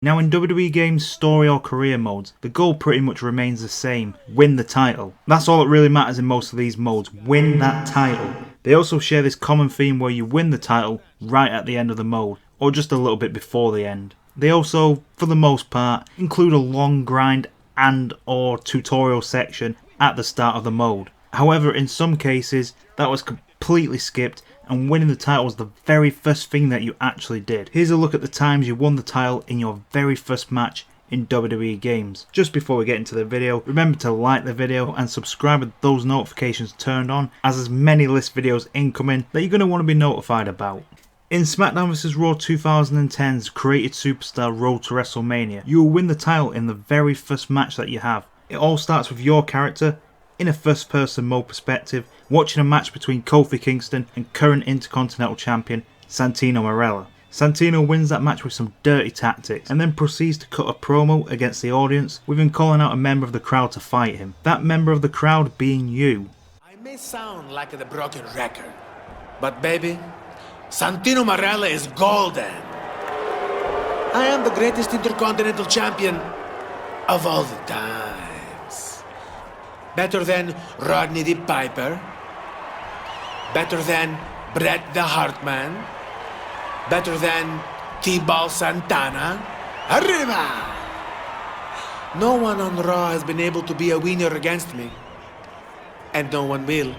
Now in WWE games story or career modes, the goal pretty much remains the same: win the title. That's all that really matters in most of these modes, win that title. They also share this common theme where you win the title right at the end of the mode, or just a little bit before the end. They also, for the most part, include a long grind and or tutorial section at the start of the mode. However, in some cases, that was completely skipped and winning the title was the very first thing that you actually did. Here's a look at the times you won the title in your very first match in WWE games. Just before we get into the video, remember to like the video and subscribe with those notifications turned on, as there's many list videos incoming that you're going to want to be notified about. In SmackDown vs Raw 2010's Created Superstar Road to WrestleMania, you will win the title in the very first match that you have. It all starts with your character in a first person mode perspective, watching a match between Kofi Kingston and current Intercontinental Champion Santino Marella. Santino wins that match with some dirty tactics and then proceeds to cut a promo against the audience, with him calling out a member of the crowd to fight him. That member of the crowd being you. I may sound like the broken record, but baby, Santino Marella is golden. I am the greatest Intercontinental Champion of all the times. Better than Rodney the Piper. Better than Bret the Hartman. Better than T-Ball Santana. Arriba! No one on Raw has been able to be a winner against me. And no one will.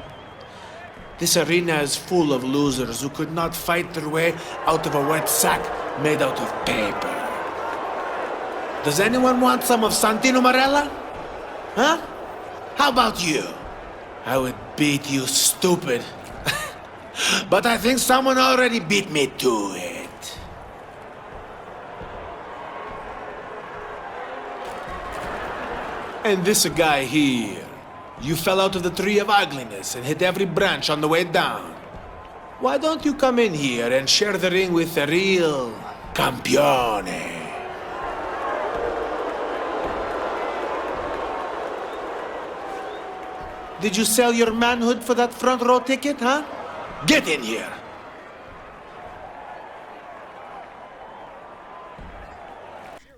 This arena is full of losers who could not fight their way out of a wet sack made out of paper. Does anyone want some of Santino Marella? Huh? How about you? I would beat you, stupid. But I think someone already beat me to it. And this guy here. You fell out of the tree of ugliness and hit every branch on the way down. Why don't you come in here and share the ring with the real campione? Did you sell your manhood for that front row ticket, huh? Get in here!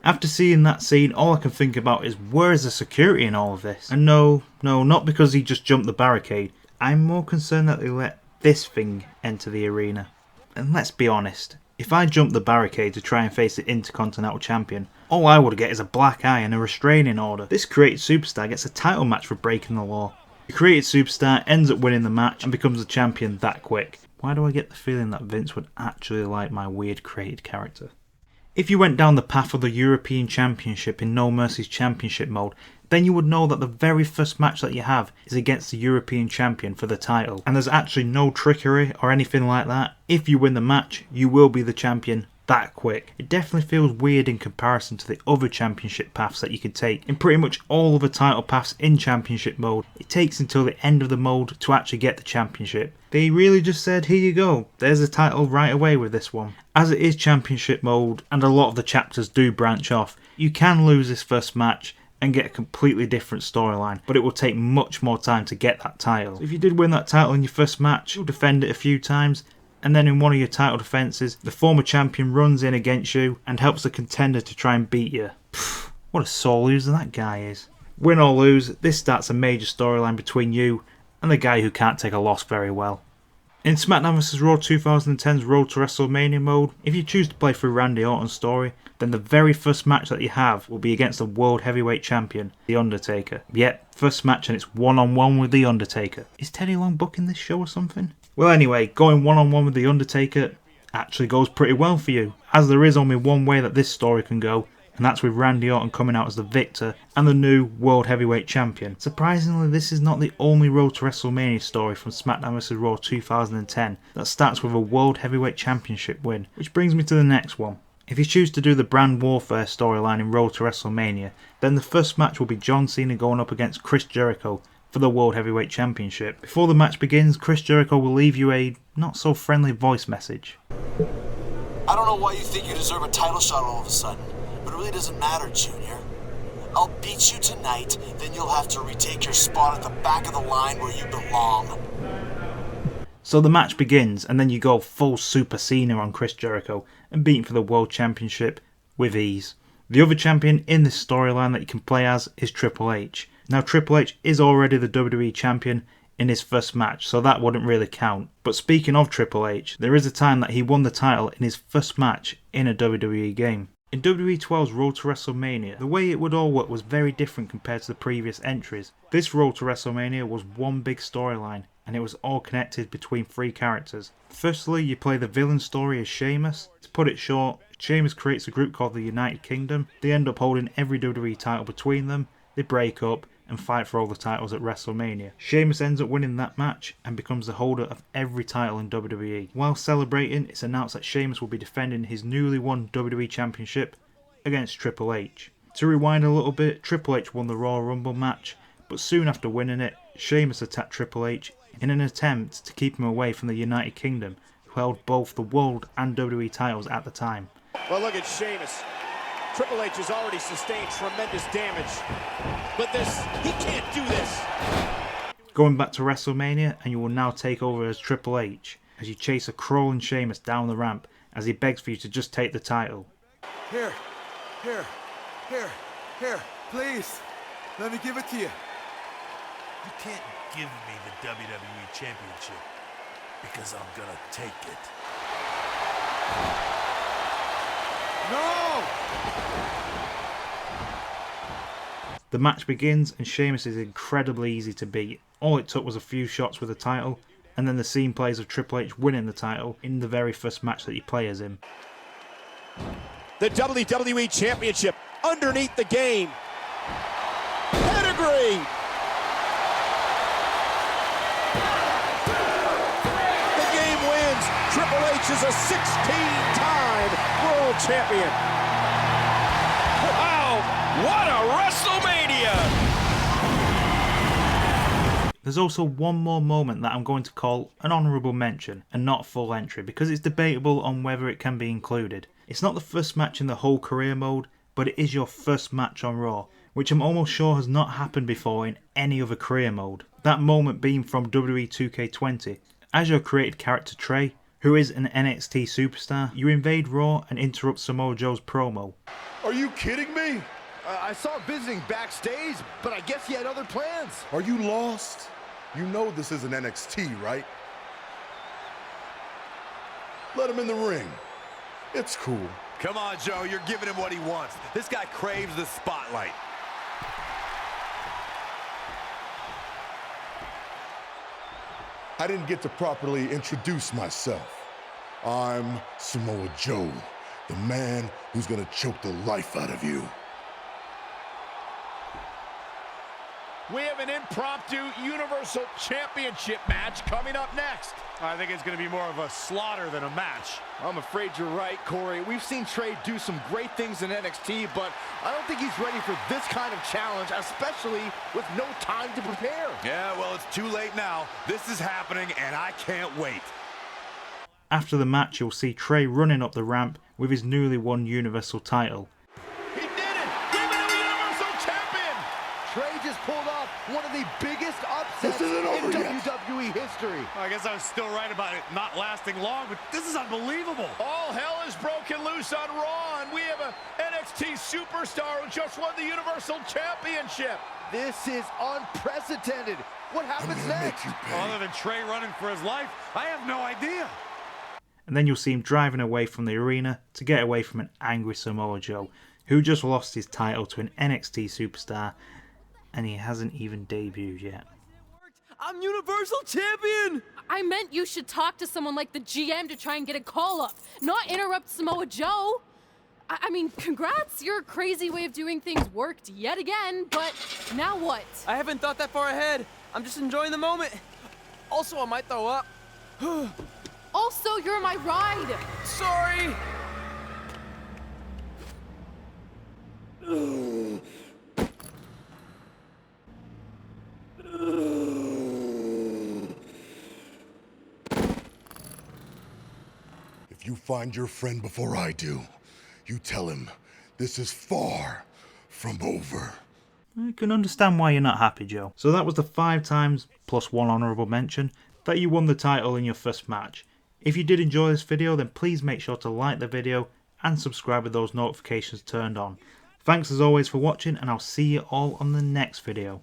After seeing that scene, all I can think about is, where is the security in all of this? And no, not because he just jumped the barricade. I'm more concerned that they let this thing enter the arena. And let's be honest, if I jumped the barricade to try and face the Intercontinental Champion, all I would get is a black eye and a restraining order. This Created Superstar gets a title match for breaking the law. The Created Superstar ends up winning the match and becomes the champion that quick. Why do I get the feeling that Vince would actually like my weird created character? If you went down the path of the European Championship in No Mercy's Championship mode, then you would know that the very first match that you have is against the European Champion for the title. And there's actually no trickery or anything like that. If you win the match, you will be the champion that quick. It definitely feels weird in comparison to the other championship paths that you can take. In pretty much all other title paths in championship mode, it takes until the end of the mode to actually get the championship. They really just said, here you go, there's the title right away with this one. As it is championship mode and a lot of the chapters do branch off, you can lose this first match and get a completely different storyline, but it will take much more time to get that title. So if you did win that title in your first match, you'll defend it a few times, and then in one of your title defences, the former champion runs in against you and helps the contender to try and beat you. Pfft, what a sore loser that guy is. Win or lose, this starts a major storyline between you and the guy who can't take a loss very well. In SmackDown vs Raw 2010's Road to WrestleMania mode, if you choose to play through Randy Orton's story, then the very first match that you have will be against the World Heavyweight Champion, The Undertaker. Yep, first match and it's one-on-one with The Undertaker. Is Teddy Long booking this show or something? Well anyway, going one-on-one with The Undertaker actually goes pretty well for you, as there is only one way that this story can go, and that's with Randy Orton coming out as the victor and the new World Heavyweight Champion. Surprisingly, this is not the only Road to WrestleMania story from SmackDown vs Raw 2010 that starts with a World Heavyweight Championship win, which brings me to the next one. If you choose to do the Brand Warfare storyline in Road to WrestleMania, then the first match will be John Cena going up against Chris Jericho for the World Heavyweight Championship. Before the match begins, Chris Jericho will leave you a not so friendly voice message. I don't know why you think you deserve a title shot all of a sudden, but it really doesn't matter, Junior. I'll beat you tonight, then you'll have to retake your spot at the back of the line where you belong. So the match begins, and then you go full Super Cena on Chris Jericho and beat him for the World Championship with ease. The other champion in this storyline that you can play as is Triple H. Now Triple H is already the WWE champion in his first match, so that wouldn't really count. But speaking of Triple H, there is a time that he won the title in his first match in a WWE game. In WWE 12's Road to WrestleMania, the way it would all work was very different compared to the previous entries. This Road to WrestleMania was one big storyline, and it was all connected between three characters. Firstly, you play the villain story as Sheamus. To put it short, Sheamus creates a group called the United Kingdom. They end up holding every WWE title between them, they break up, and fight for all the titles at WrestleMania. Sheamus ends up winning that match and becomes the holder of every title in WWE. While celebrating, it's announced that Sheamus will be defending his newly won WWE Championship against Triple H. To rewind a little bit, Triple H won the Royal Rumble match, but soon after winning it, Sheamus attacked Triple H in an attempt to keep him away from the United Kingdom, who held both the World and WWE titles at the time. Well, look at Sheamus. Triple H has already sustained tremendous damage. But he can't do this. Going back to WrestleMania, and you will now take over as Triple H, as you chase a crawling Sheamus down the ramp as he begs for you to just take the title. Here, please. Let me give it to you. You can't give me the WWE Championship because I'm gonna take it. No! The match begins and Sheamus is incredibly easy to beat. All it took was a few shots with the title, and then the scene plays of Triple H winning the title in the very first match that you play as him. The WWE Championship underneath the game. Pedigree! The game wins. Triple H is a 16-time world champion. Wow! What a WrestleMania! There's also one more moment that I'm going to call an honourable mention and not a full entry because it's debatable on whether it can be included. It's not the first match in the whole career mode, but it is your first match on Raw, which I'm almost sure has not happened before in any other career mode. That moment being from WWE 2K20. As your created character Trey, who is an NXT superstar, you invade Raw and interrupt Samoa Joe's promo. Are you kidding me? I saw him visiting backstage, but I guess he had other plans. Are you lost? You know this isn't NXT, right? Let him in the ring. It's cool. Come on, Joe, you're giving him what he wants. This guy craves the spotlight. I didn't get to properly introduce myself. I'm Samoa Joe, the man who's gonna choke the life out of you. We have an impromptu Universal Championship match coming up next. I think it's going to be more of a slaughter than a match. I'm afraid you're right, Corey. We've seen Trey do some great things in NXT, but I don't think he's ready for this kind of challenge, especially with no time to prepare. Yeah, well, it's too late now. This is happening, and I can't wait. After the match, you'll see Trey running up the ramp with his newly won Universal title. He did it! Give it a Universal Champion! Trey just pulled off one of the biggest upsets This isn't in over yet. WWE history. I guess I was still right about it not lasting long, but this is unbelievable. All hell is broken loose on Raw, and we have an NXT superstar who just won the Universal Championship. This is unprecedented. What I'm happens gonna next? make you pay. Other than Trey running for his life, I have no idea. And then you'll see him driving away from the arena to get away from an angry Samoa Joe, who just lost his title to an NXT superstar, and he hasn't even debuted yet. I'm Universal Champion! I meant you should talk to someone like the GM to try and get a call up, not interrupt Samoa Joe. I mean, congrats, your crazy way of doing things worked yet again, but now what? I haven't thought that far ahead. I'm just enjoying the moment. Also, I might throw up. Also, you're my ride! Sorry! If you find your friend before I do, you tell him this is far from over. I can understand why you're not happy, Joe. So that was the 5 times, plus 1 honourable mention, that you won the title in your first match. If you did enjoy this video, then please make sure to like the video and subscribe with those notifications turned on. Thanks as always for watching, and I'll see you all on the next video.